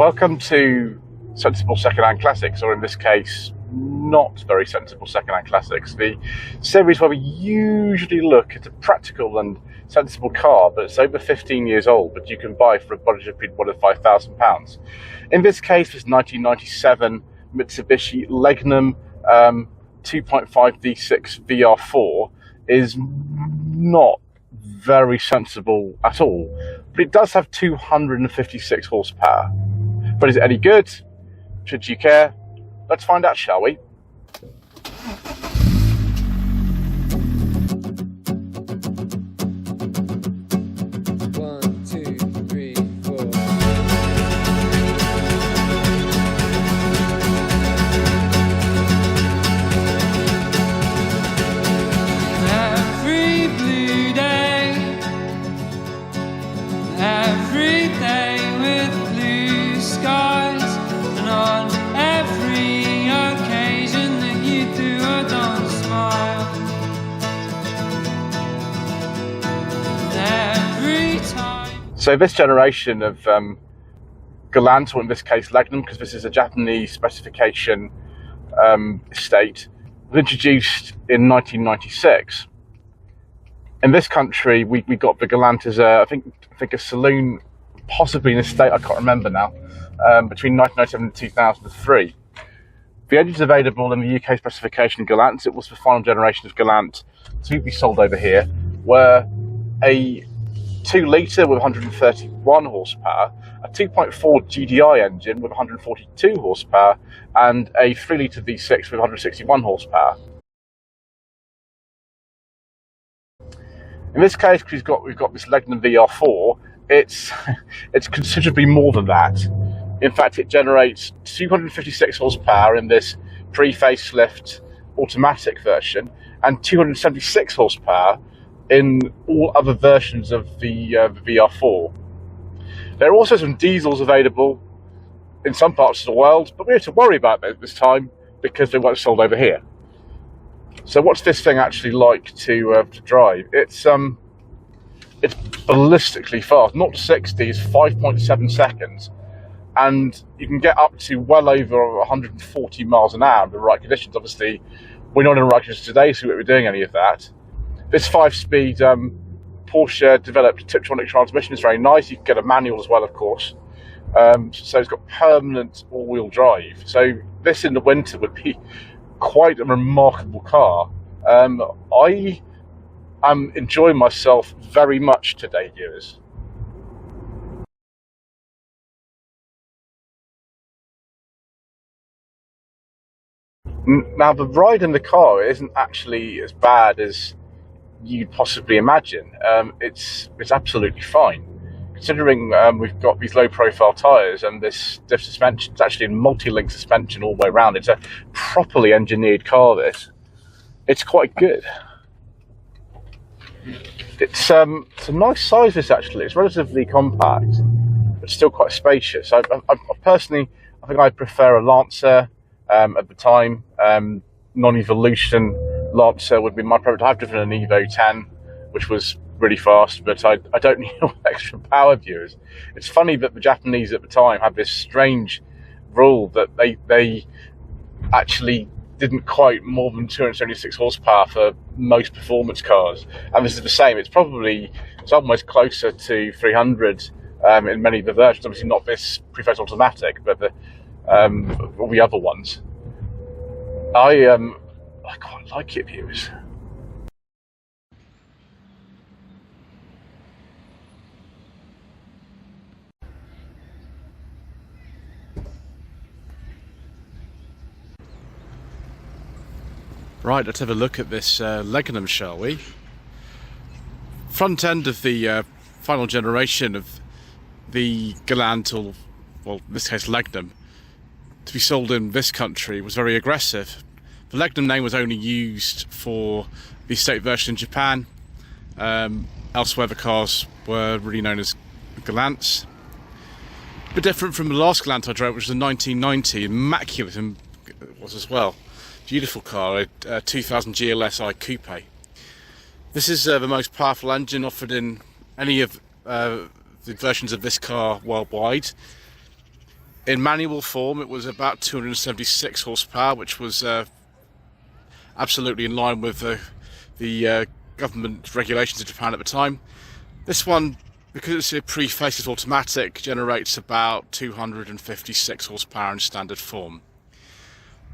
Welcome to Sensible Secondhand Classics, or in this case, not very sensible secondhand classics. The series where we usually look at a practical and sensible car, but it's over 15 years old, but you can buy for a budget of more than £5,000. In this case, this 1997 Mitsubishi Legnum 2.5 V6 VR-4 is not very sensible at all, but it does have 256 horsepower. But is it any good? Should you care? Let's find out, shall we? So this generation of Galant, or in this case Legnum, because this is a Japanese specification estate, was introduced in 1996. In this country, we got the Galant as I think a saloon, possibly an estate, I can't remember now, between 1997 and 2003. The engines available in the UK specification Galant, it was the final generation of Galant to be sold over here, were a 2 litre with 131 horsepower, a 2.4 GDI engine with 142 horsepower, and a 3 litre V6 with 161 horsepower. In this case, we've got this Legnum VR-4, it's considerably more than that. In fact, it generates 256 horsepower in this pre-facelift automatic version, and 276 horsepower in all other versions of the VR-4. There are also some diesels available in some parts of the world, but we have to worry about those this time because they weren't sold over here. So what's this thing actually like to drive? It's ballistically fast. 0 to 60 is 5.7 seconds, and you can get up to well over 140 miles an hour in the right conditions. Obviously, we're not in the right conditions today, so we won't be doing any of that. This 5-speed Porsche developed Tiptronic transmission is very nice. You can get a manual as well, of course. So it's got permanent all-wheel drive. So this in the winter would be quite a remarkable car. I am enjoying myself very much today, viewers. Now, the ride in the car isn't actually as bad as you'd possibly imagine. It's absolutely fine, considering we've got these low-profile tyres and this diff suspension. It's actually a multi-link suspension all the way around. It's a properly engineered car. It's quite good. It's a nice size. This actually, it's relatively compact, but still quite spacious. I personally, I think I'd prefer a Lancer at the time. Non-evolution Lancer would be my preference. I've driven an Evo 10, which was really fast, but I don't need all extra power, viewers. It's funny that the Japanese at the time had this strange rule that they actually didn't quite more than 276 horsepower for most performance cars, and this is the same. It's almost closer to 300 in many of the versions. Obviously not this pre-phase automatic, but all the other ones. I quite like it, viewers. Right, let's have a look at this Legnum, shall we? Front end of the final generation of the Galant, or well, in this case Legnum, to be sold in this country was very aggressive. The Legnum name was only used for the estate version in Japan. Elsewhere the cars were really known as Galants. A bit different from the last Galant I drove, which was in 1990, immaculate and it was as well. Beautiful car, a 2000 GLSI Coupe. This is the most powerful engine offered in any of the versions of this car worldwide. In manual form, it was about 276 horsepower, which was absolutely in line with the government regulations of Japan at the time. This one, because it's a pre-facelift automatic, generates about 256 horsepower in standard form.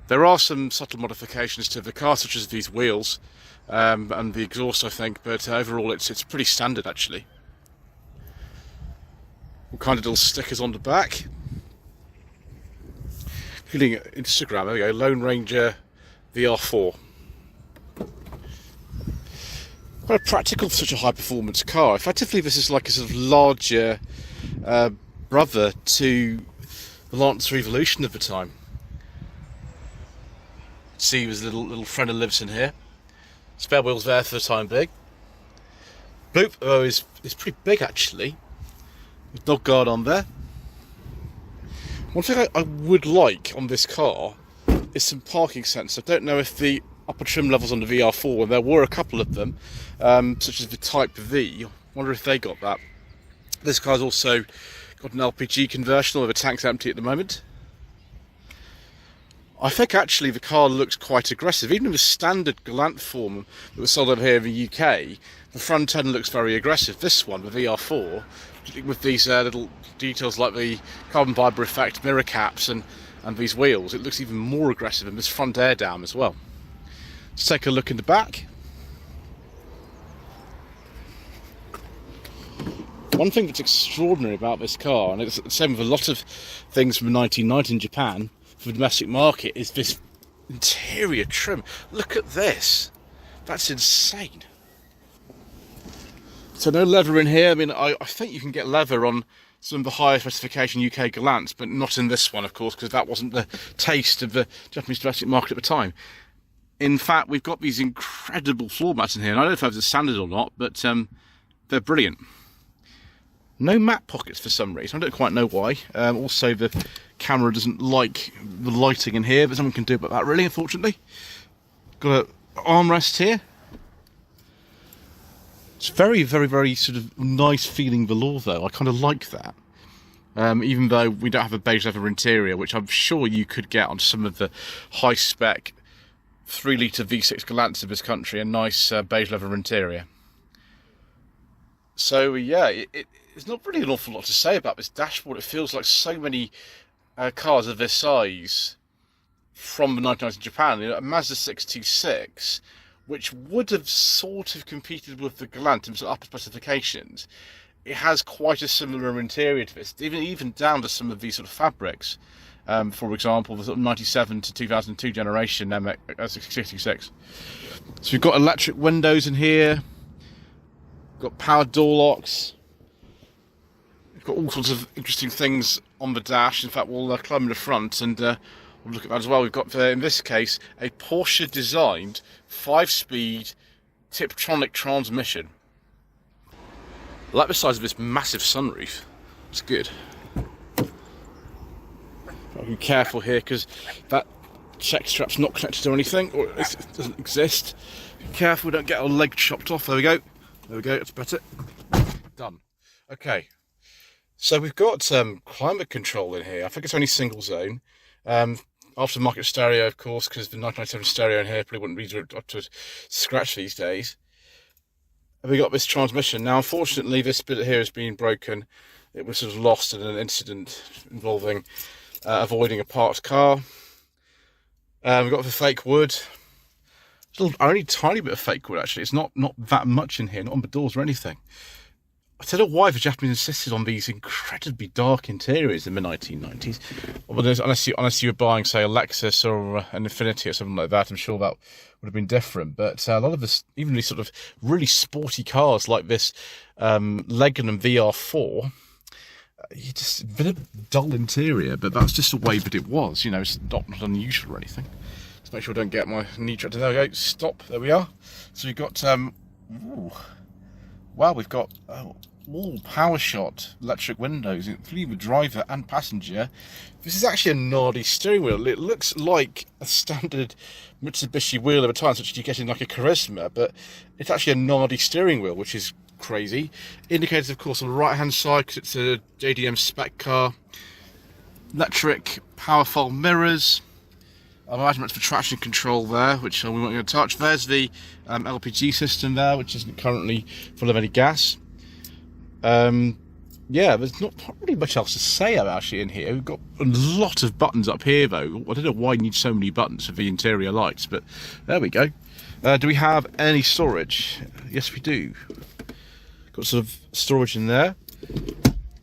There are some subtle modifications to the car, such as these wheels and the exhaust, I think, but overall it's pretty standard actually. All kind of little stickers on the back. Including Instagram, there we go, Lone Ranger VR-4. Quite practical for such a high performance car. Effectively this is like a sort of larger brother to the Lancer Evolution of the time. See his little friend who lives in here. Spare wheels there for the time being. Boop, oh, is pretty big actually. With dog guard on there. One thing I would like on this car is some parking sensors. I don't know if the upper trim levels on the VR-4, and there were a couple of them, such as the Type V. I wonder if they got that. This car's also got an LPG conversion, although the tank's empty at the moment. I think actually the car looks quite aggressive. Even in the standard Galant form that was sold over here in the UK, the front end looks very aggressive. This one, the VR-4, with these little details like the carbon fibre effect mirror caps and these wheels, it looks even more aggressive, and this front air dam as well. Let's take a look in the back. One thing that's extraordinary about this car, and it's the same with a lot of things from the 1990s in Japan for the domestic market, is this interior trim. Look at this. That's insane. So no leather in here. I mean, I think you can get leather on some of the higher specification UK Galants, but not in this one, of course, because that wasn't the taste of the Japanese domestic market at the time. In fact, we've got these incredible floor mats in here, and I don't know if that's standard or not, but they're brilliant. No matte pockets for some reason. I don't quite know why. Also, the camera doesn't like the lighting in here, but someone can do about that, really, unfortunately. Got an armrest here. It's very, very, very sort of nice feeling velour, though. I kind of like that. Even though we don't have a beige leather interior, which I'm sure you could get on some of the high-spec 3-litre V6 Galants of this country, a nice beige leather interior. So, yeah, there's not really an awful lot to say about this dashboard. It feels like so many cars of this size from the 1990s in Japan. You know, a Mazda 626, which would have sort of competed with the Galant in terms of upper specifications. It has quite a similar interior to this, even down to some of these sort of fabrics. For example, the sort of 97 to 2002 generation MX66. So we've got electric windows in here. We've got power door locks. We've got all sorts of interesting things on the dash. In fact, we'll climb in the front and we'll look at that as well. We've got, in this case, a Porsche-designed 5-speed Tiptronic transmission. I like the size of this massive sunroof. It's good. I'll be careful here because that check strap's not connected to anything, or it doesn't exist. Be careful, don't get our leg chopped off. There we go. There we go. That's better. Done. Okay. So we've got climate control in here. I think it's only single zone. Aftermarket stereo, of course, because the 1997 stereo in here probably wouldn't be up to scratch these days. And we got this transmission. Now, unfortunately, this bit here has been broken. It was sort of lost in an incident involving avoiding a parked car. We've got the fake wood. Only a tiny bit of fake wood, actually. It's not that much in here, not on the doors or anything. I don't know why the Japanese insisted on these incredibly dark interiors in the 1990s. Unless you were buying, say, a Lexus or an Infiniti or something like that, I'm sure that would have been different. But a lot of this, even these sort of really sporty cars like this Legnum VR-4, just a bit of dull interior, but that's just the way that it was. You know, it's not unusual or anything. Let's make sure I don't get my knee trapped. There we go. Stop. There we are. So we've got wow, we've got all power shot electric windows, including the driver and passenger. This is actually a Nardi steering wheel. It looks like a standard Mitsubishi wheel of a time, such as you get in like a Charisma, but it's actually a Nardi steering wheel, which is crazy. Indicators, of course, on the right hand side because it's a JDM spec car. electric powerful mirrors. I imagine that's for traction control there, which we won't going to touch. There's the LPG system there, which isn't currently full of any gas. Yeah, there's not really much else to say about actually in here. We've got a lot of buttons up here though. I don't know why you need so many buttons for the interior lights, but there we go. Do we have any storage? Yes, we do. Got sort of storage in there.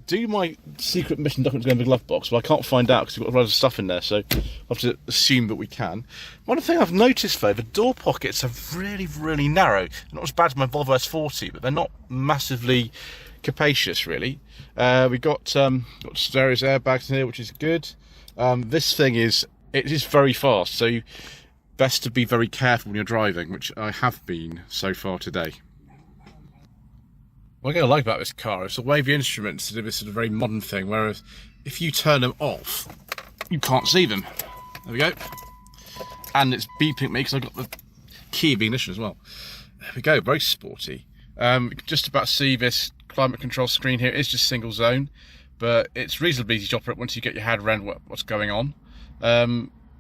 Do my secret mission documents go in the glove box? Well, I can't find out because we've got a lot of stuff in there, so I'll have to assume that we can. One thing I've noticed though, the door pockets are really, really narrow. They're not as bad as my Volvo S40, but they're not massively capacious really. We've got stereo airbags in here, which is good. This thing is very fast, so best to be very careful when you're driving, which I have been so far today. What I like about this car is the way the instruments do this sort of very modern thing, whereas if you turn them off, you can't see them. There we go. And it's beeping me because I've got the key of the ignition as well. There we go, very sporty. You can just about see this climate control screen here. It's just single zone, but it's reasonably easy to operate once you get your head around what's going on.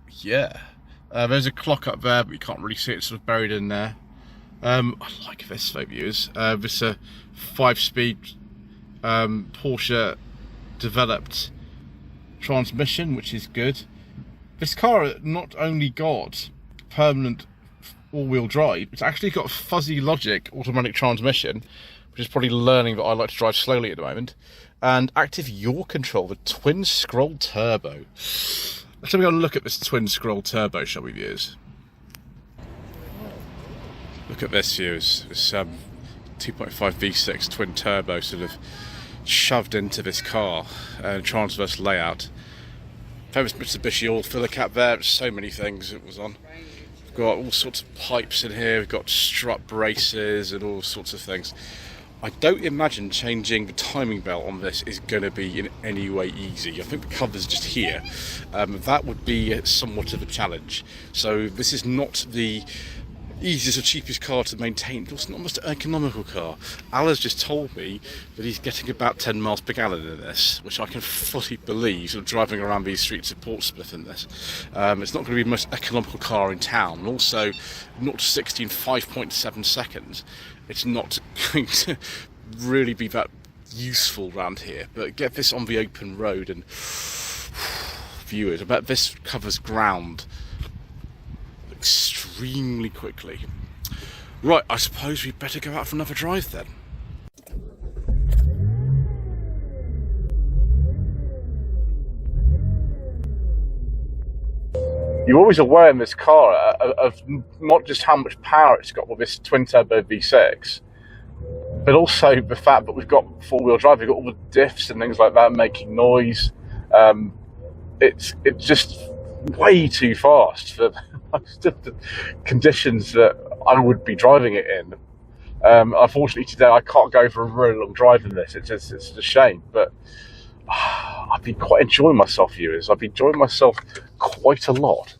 Yeah. There's a clock up there, but you can't really see it, it's sort of buried in there. I like this though, viewers. This 5-speed Porsche developed transmission, which is good. This car not only got permanent all-wheel drive, it's actually got fuzzy logic automatic transmission, which is probably learning that I like to drive slowly at the moment, and active yaw control, the twin scroll turbo. Let's have a look at this twin scroll turbo, shall we, viewers? Look at this, viewers. This 2.5 V6 twin turbo sort of shoved into this car, transverse layout. Famous Mitsubishi oil filler cap there. So many things it was on. We've got all sorts of pipes in here. We've got strut braces and all sorts of things. I don't imagine changing the timing belt on this is going to be in any way easy. I think the cover's just here. That would be somewhat of a challenge. So this is not the easiest or cheapest car to maintain. It's not the most economical car. Ala's just told me that he's getting about 10 miles per gallon in this, which I can fully believe, sort of driving around these streets of Portsmouth in this. It's not going to be the most economical car in town. And also, 0 to 60 in 5.7 seconds. It's not going to really be that useful around here. But get this on the open road and viewers, I bet this covers ground extremely quickly. Right, I suppose we'd better go out for another drive then. You're always aware in this car of not just how much power it's got with this twin turbo V6, but also the fact that we've got four-wheel drive. We've got all the diffs and things like that making noise. It's just way too fast for the conditions that I would be driving it in. Unfortunately today I can't go for a really long drive in this. It's a shame, but I've been quite enjoying myself, viewers. I've been enjoying myself quite a lot.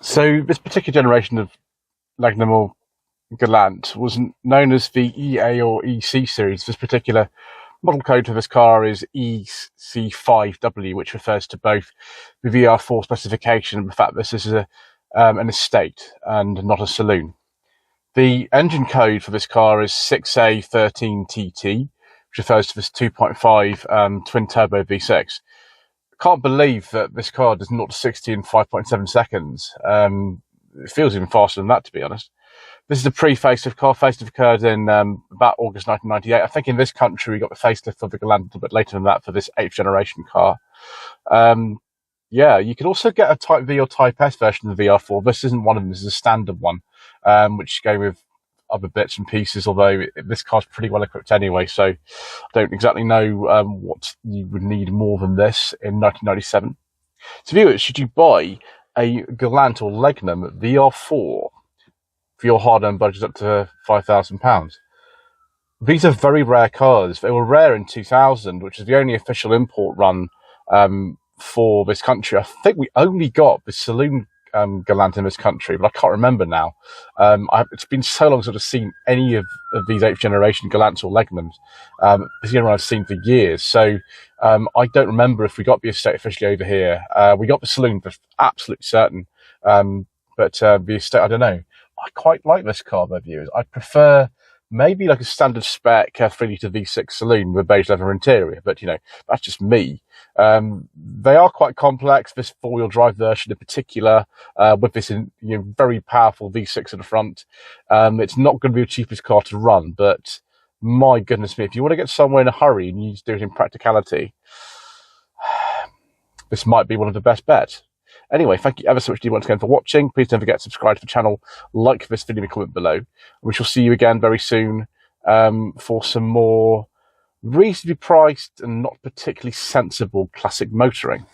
So this particular generation of Legnum or Galant was known as the EA or EC series. This particular model code for this car is EC5W, which refers to both the VR-4 specification and the fact that this is an estate and not a saloon. The engine code for this car is 6A13TT, which refers to this 2.5 twin-turbo V6. I can't believe that this car does 0 to 60 in 5.7 seconds. It feels even faster than that, to be honest. This is a pre-facelift car. Facelift occurred in about August 1998. I think in this country we got the facelift of the Galant a little bit later than that for this 8th generation car. Yeah, you could also get a Type V or Type S version of the VR-4. This isn't one of them. This is a standard one, which go with other bits and pieces, although this car's pretty well equipped anyway, so I don't exactly know what you would need more than this in 1997. So viewers, should you buy a Galant or Legnum VR-4 for your hard-earned budget up to £5,000? These are very rare cars. They were rare in 2000, which is the only official import run for this country. I think we only got the saloon Galant in this country, but I can't remember now. It's been so long since I've seen any of these 8th generation Galants or Legnums. It's the only one I've seen for years. So I don't remember if we got the estate officially over here. We got the saloon for absolutely certain. But the estate, I don't know. I quite like this car, my viewers. I prefer maybe like a standard spec 3-litre V6 saloon with a beige leather interior, but you know, that's just me. They are quite complex, this 4-wheel drive version in particular, with this very powerful V6 at the front. It's not going to be the cheapest car to run, but my goodness me, if you want to get somewhere in a hurry and you need to do it in practicality, this might be one of the best bets. Anyway, thank you ever so much once again for watching. Please don't forget to subscribe to the channel, like this video, and comment below. We shall see you again very soon for some more reasonably priced and not particularly sensible classic motoring.